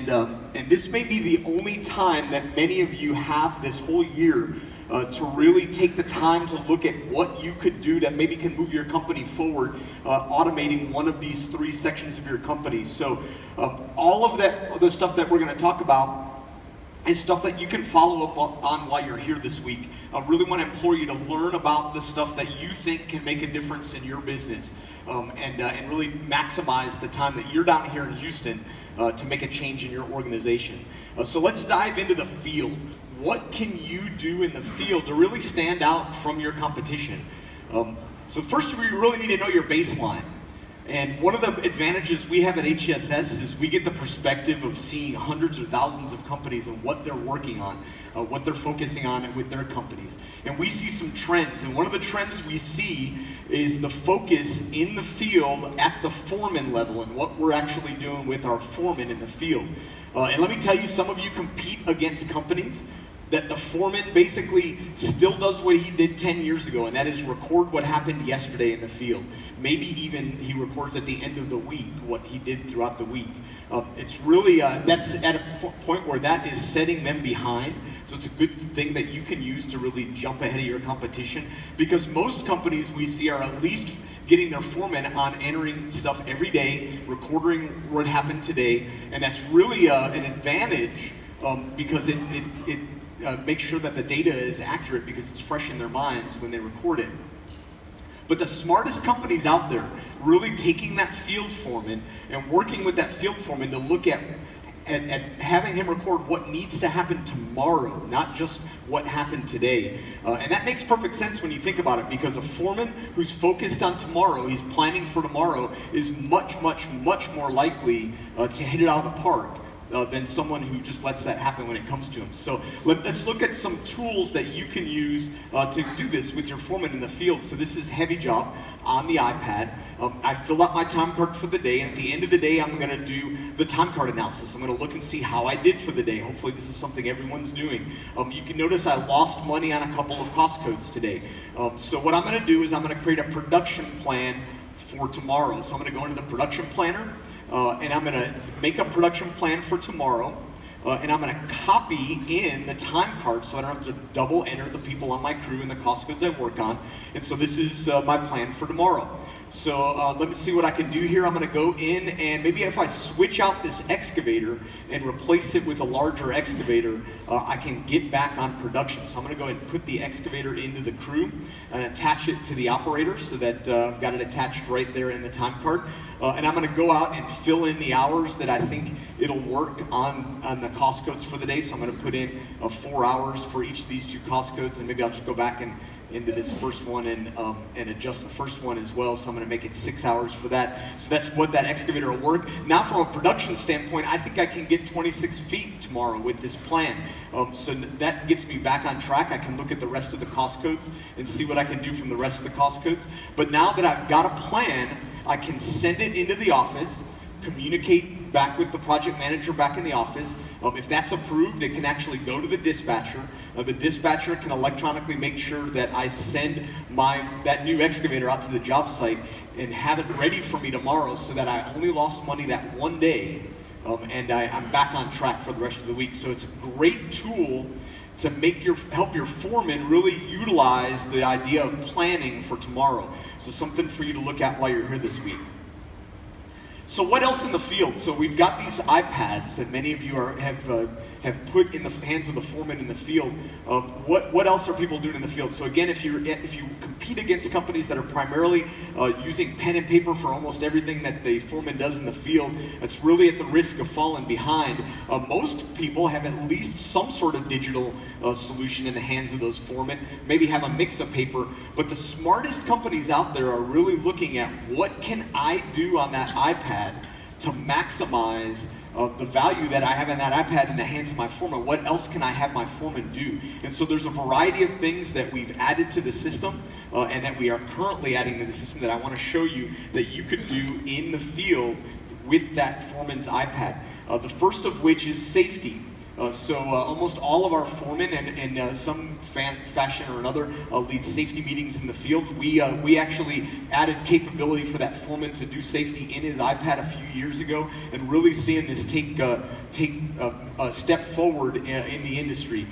and this may be the only time that many of you have this whole year to really take the time to look at what you could do that maybe can move your company forward, automating one of these 3 sections of your company. So all of that, the stuff that we're going to talk about is stuff that you can follow up on while you're here this week. I really want to implore you to learn about the stuff that you think can make a difference in your business, and really maximize the time that you're down here in Houston to make a change in your organization. So let's dive into the field. What can you do in the field to really stand out from your competition? So first, we really need to know your baseline. And one of the advantages we have at HCSS is we get the perspective of seeing hundreds or thousands of companies and what they're working on, what they're focusing on with their companies. And we see some trends, and one of the trends we see is the focus in the field at the foreman level and what we're actually doing with our foreman in the field. And let me tell you, some of you compete against companies that the foreman basically still does what he did 10 years ago, and that is record what happened yesterday in the field. Maybe even he records at the end of the week what he did throughout the week. It's really, that's at a point where that is setting them behind. So it's a good thing that you can use to really jump ahead of your competition, because most companies we see are at least getting their foreman on entering stuff every day, recording what happened today, and that's really an advantage because it make sure that the data is accurate because it's fresh in their minds when they record it. But the smartest companies out there really taking that field foreman and working with that field foreman to look at having him record what needs to happen tomorrow, not just what happened today. And that makes perfect sense when you think about it, because a foreman who's focused on tomorrow, he's planning for tomorrow, is much, much, much more likely to hit it out of the park than someone who just lets that happen when it comes to him. So let's look at some tools that you can use to do this with your foreman in the field. So this is Heavy Job on the iPad. I fill out my time card for the day, and at the end of the day, I'm going to do the time card analysis. I'm going to look and see how I did for the day. Hopefully this is something everyone's doing. You can notice I lost money on a couple of cost codes today. So what I'm going to do is I'm going to create a production plan for tomorrow. So I'm going to go into the production planner, and I'm going to make a production plan for tomorrow, and I'm going to copy in the time card so I don't have to double enter the people on my crew and the cost codes I work on. And so this is my plan for tomorrow. So let me see what I can do here. I'm going to go in, and maybe if I switch out this excavator and replace it with a larger excavator, I can get back on production. So I'm going to go ahead and put the excavator into the crew and attach it to the operator so that I've got it attached right there in the time card. And I'm going to go out and fill in the hours that I think it'll work on the cost codes for the day. So I'm going to put in 4 hours for each of these 2 cost codes, and maybe I'll just go back and into this first one and adjust the first one as well. So I'm going to make it 6 hours for that. So that's what that excavator will work. Now from a production standpoint, I think I can get 26 feet tomorrow with this plan. So that gets me back on track. I can look at the rest of the cost codes and see what I can do from the rest of the cost codes. But now that I've got a plan, I can send it into the office, communicate back with the project manager back in the office. If that's approved, it can actually go to the dispatcher. The dispatcher can electronically make sure that I send that new excavator out to the job site and have it ready for me tomorrow, so that I only lost money that one day, and I'm back on track for the rest of the week. So it's a great tool to help your foreman really utilize the idea of planning for tomorrow. So something for you to look at while you're here this week. So what else in the field? So we've got these iPads that many of you have put in the hands of the foreman in the field. What else are people doing in the field? So again, if you compete against companies that are primarily using pen and paper for almost everything that the foreman does in the field, it's really at the risk of falling behind. Most people have at least some sort of digital solution in the hands of those foremen, maybe have a mix of paper, but the smartest companies out there are really looking at what can I do on that iPad to maximize the value that I have in that iPad in the hands of my foreman. What else can I have my foreman do? And so there's a variety of things that we've added to the system and that we are currently adding to the system that I want to show you that you could do in the field with that foreman's iPad. The first of which is safety. Almost all of our foremen and in some fashion or another lead safety meetings in the field. We actually added capability for that foreman to do safety in his iPad a few years ago, and really seeing this take a step forward in the industry.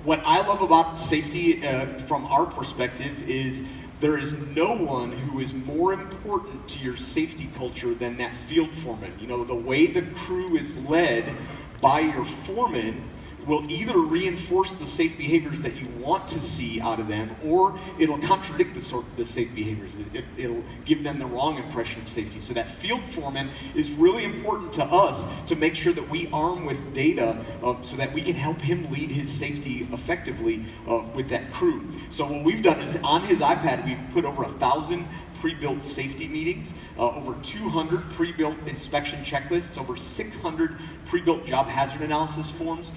What I love about safety from our perspective is there is no one who is more important to your safety culture than that field foreman. You know, the way the crew is led by your foreman will either reinforce the safe behaviors that you want to see out of them, or it'll contradict the safe behaviors. It'll give them the wrong impression of safety. So that field foreman is really important to us to make sure that we arm with data so that we can help him lead his safety effectively with that crew. So what we've done is on his iPad, we've put over 1,000 pre-built safety meetings, over 200 pre-built inspection checklists, over 600 pre-built job hazard analysis forms,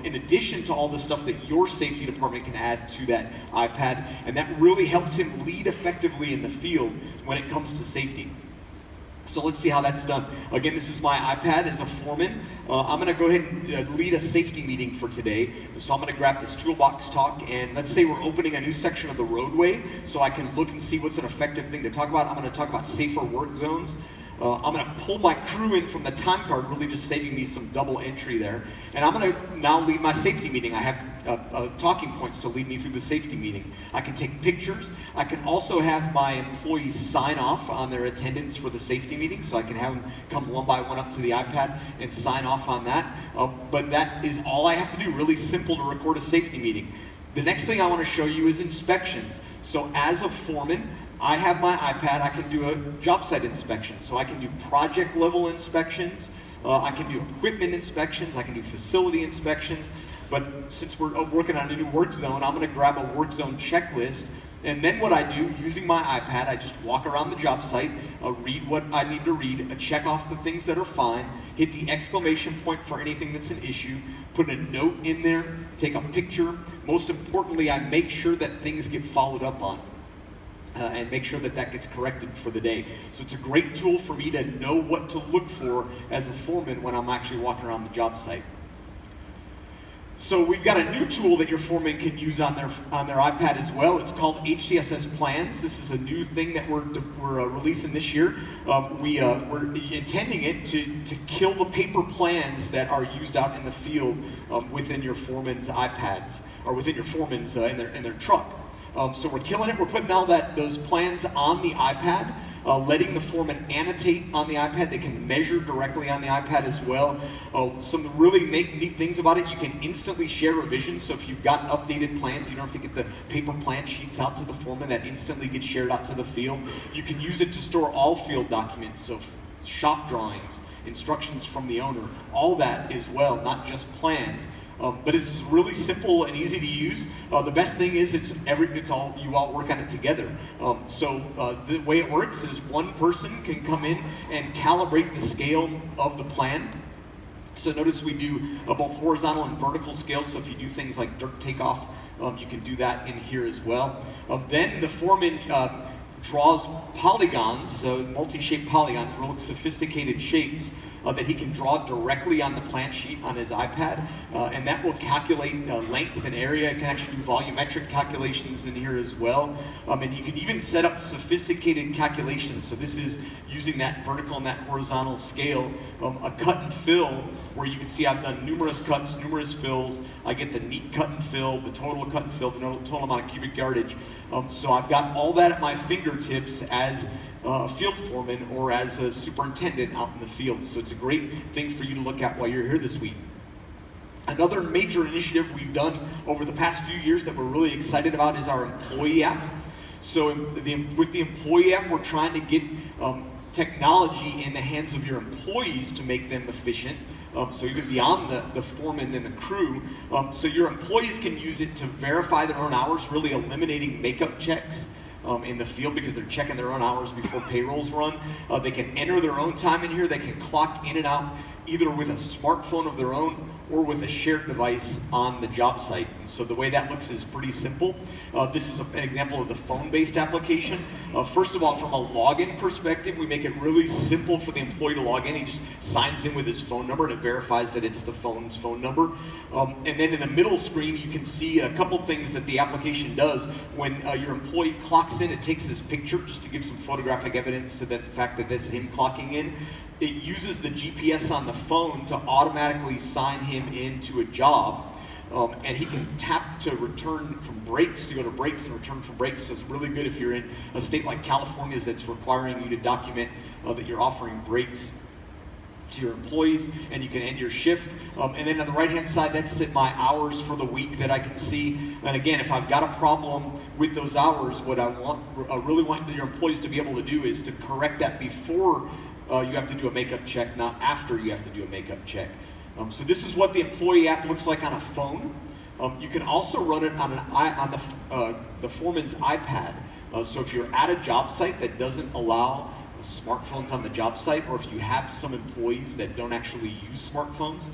in addition to all the stuff that your safety department can add to that iPad, and that really helps him lead effectively in the field when it comes to safety. So let's see how that's done. Again, this is my iPad as a foreman. I'm gonna go ahead and lead a safety meeting for today. So I'm gonna grab this toolbox talk, and let's say we're opening a new section of the roadway, so I can look and see what's an effective thing to talk about. I'm gonna talk about safer work zones. I'm gonna pull my crew in from the time card, really just saving me some double entry there. And I'm gonna now lead my safety meeting. I have talking points to lead me through the safety meeting. I can take pictures. I can also have my employees sign off on their attendance for the safety meeting, so I can have them come one by one up to the iPad and sign off on that. But that is all I have to do, really simple to record a safety meeting. The next thing I wanna show you is inspections. So as a foreman, I have my iPad, I can do a job site inspection. So I can do project level inspections, I can do equipment inspections, I can do facility inspections, but since we're working on a new work zone, I'm gonna grab a work zone checklist, and then what I do, using my iPad, I just walk around the job site, read what I need to read, check off the things that are fine, hit the exclamation point for anything that's an issue, put a note in there, take a picture. Most importantly, I make sure that things get followed up on. And make sure that that gets corrected for the day. So it's a great tool for me to know what to look for as a foreman when I'm actually walking around the job site. So we've got a new tool that your foreman can use on their iPad as well. It's called Hcss Plans. This is a new thing that we're releasing this year. We're intending it to kill the paper plans that are used out in the field within your foreman's iPads, or within your foreman's in their truck. So we're killing it. We're putting all those plans on the iPad, letting the foreman annotate on the iPad. They can measure directly on the iPad as well. Some really neat things about it, you can instantly share revisions. So if you've got updated plans, you don't have to get the paper plan sheets out to the foreman. That instantly gets shared out to the field. You can use it to store all field documents, so shop drawings, instructions from the owner, all that as well, not just plans. But it's really simple and easy to use. The best thing is you all work on it together. The way it works is one person can come in and calibrate the scale of the plan. So notice we do both horizontal and vertical scale. So if you do things like dirt takeoff, you can do that in here as well. Then the foreman draws polygons, so multi-shaped polygons, real sophisticated shapes that he can draw directly on the plan sheet on his iPad, and that will calculate length and area. It can actually do volumetric calculations in here as well, and you can even set up sophisticated calculations. So this is using that vertical and that horizontal scale, a cut and fill, where you can see I've done numerous cuts, numerous fills. I get the neat cut and fill, the total cut and fill, the total amount of cubic yardage. So I've got all that at my fingertips as a field foreman or as a superintendent out in the field. So it's a great thing for you to look at while you're here this week. Another major initiative we've done over the past few years that we're really excited about is our employee app. So with the employee app, we're trying to get technology in the hands of your employees to make them efficient. So even beyond the foreman and the crew. So your employees can use it to verify their own hours, really eliminating makeup checks in the field because they're checking their own hours before payrolls run. They can enter their own time in here. They can clock in and out either with a smartphone of their own or with a shared device on the job site. And so the way that looks is pretty simple. This is an example of the phone-based application. First of all, from a login perspective, we make it really simple for the employee to log in. He just signs in with his phone number and it verifies that it's the phone's phone number. And then in the middle screen, you can see a couple things that the application does. When your employee clocks in, it takes this picture just to give some photographic evidence to the fact that this is him clocking in. It uses the GPS on the phone to automatically sign him into a job. And he can tap to return from breaks, to go to breaks and return from breaks. So it's really good if you're in a state like California's that's requiring you to document that you're offering breaks to your employees, and you can end your shift. And then on the right-hand side, that's my hours for the week that I can see. And again, if I've got a problem with those hours, what I really want your employees to be able to do is to correct that before you have to do a makeup check, not after you have to do a makeup check. So this is what the employee app looks like on a phone. You can also run it on the foreman's iPad. So if you're at a job site that doesn't allow smartphones on the job site, or if you have some employees that don't actually use smartphones,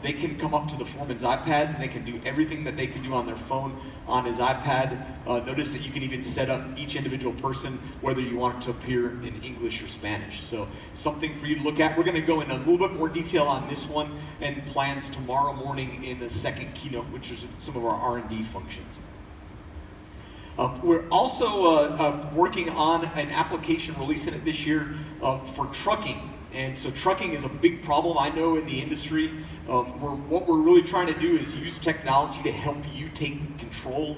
they can come up to the foreman's iPad and they can do everything that they can do on their phone on his iPad. Notice that you can even set up each individual person, whether you want it to appear in English or Spanish. So something for you to look at. We're going to go into a little bit more detail on this one and plans tomorrow morning in the second keynote, which is some of our R&D functions. We're also working on an application, releasing it this year for trucking. And so trucking is a big problem, I know, in the industry. What we're really trying to do is use technology to help you take control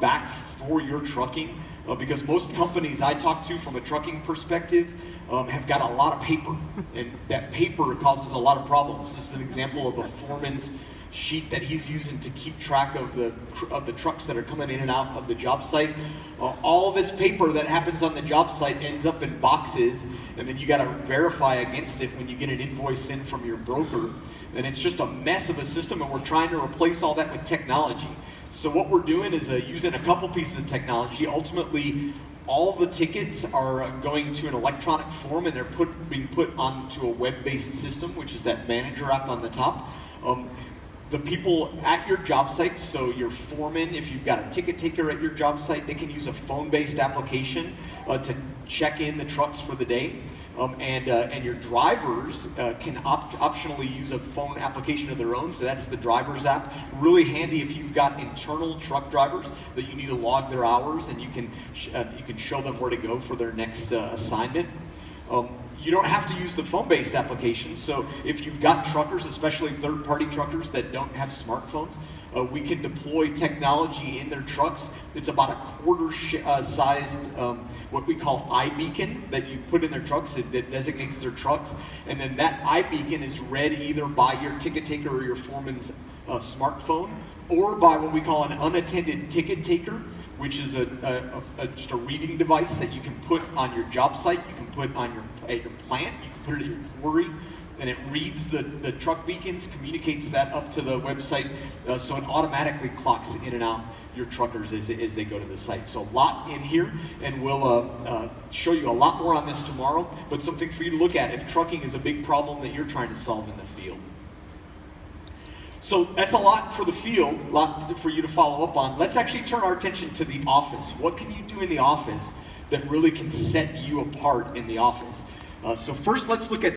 back for your trucking. Because most companies I talk to from a trucking perspective have got a lot of paper. And that paper causes a lot of problems. This is an example of a foreman's sheet that he's using to keep track of the trucks that are coming in and out of the job site. All this paper that happens on the job site ends up in boxes, and then you got to verify against it when you get an invoice in from your broker. And it's just a mess of a system, and we're trying to replace all that with technology. So what we're doing is using a couple pieces of technology. Ultimately, all the tickets are going to an electronic form, and they're being put onto a web-based system, which is that manager app on the top. The people at your job site, so your foreman, if you've got a ticket taker at your job site, they can use a phone-based application to check in the trucks for the day. And your drivers can optionally use a phone application of their own, so that's the driver's app. Really handy if you've got internal truck drivers that you need to log their hours, and you can show them where to go for their next assignment. You don't have to use the phone-based application, so if you've got truckers, especially third-party truckers that don't have smartphones, we can deploy technology in their trucks. It's about a quarter-sized, what we call iBeacon that you put in their trucks. That designates their trucks, and then that iBeacon is read either by your ticket taker or your foreman's smartphone, or by what we call an unattended ticket taker, which is just a reading device that you can put on your job site, you can put on at your plant, you can put it at your quarry, and it reads the truck beacons, communicates that up to the website, so it automatically clocks in and out your truckers as they go to the site. So a lot in here, and we'll show you a lot more on this tomorrow, but something for you to look at if trucking is a big problem that you're trying to solve in the field. So that's a lot for the field, a lot for you to follow up on. Let's actually turn our attention to the office. What can you do in the office that really can set you apart in the office? So first, let's look at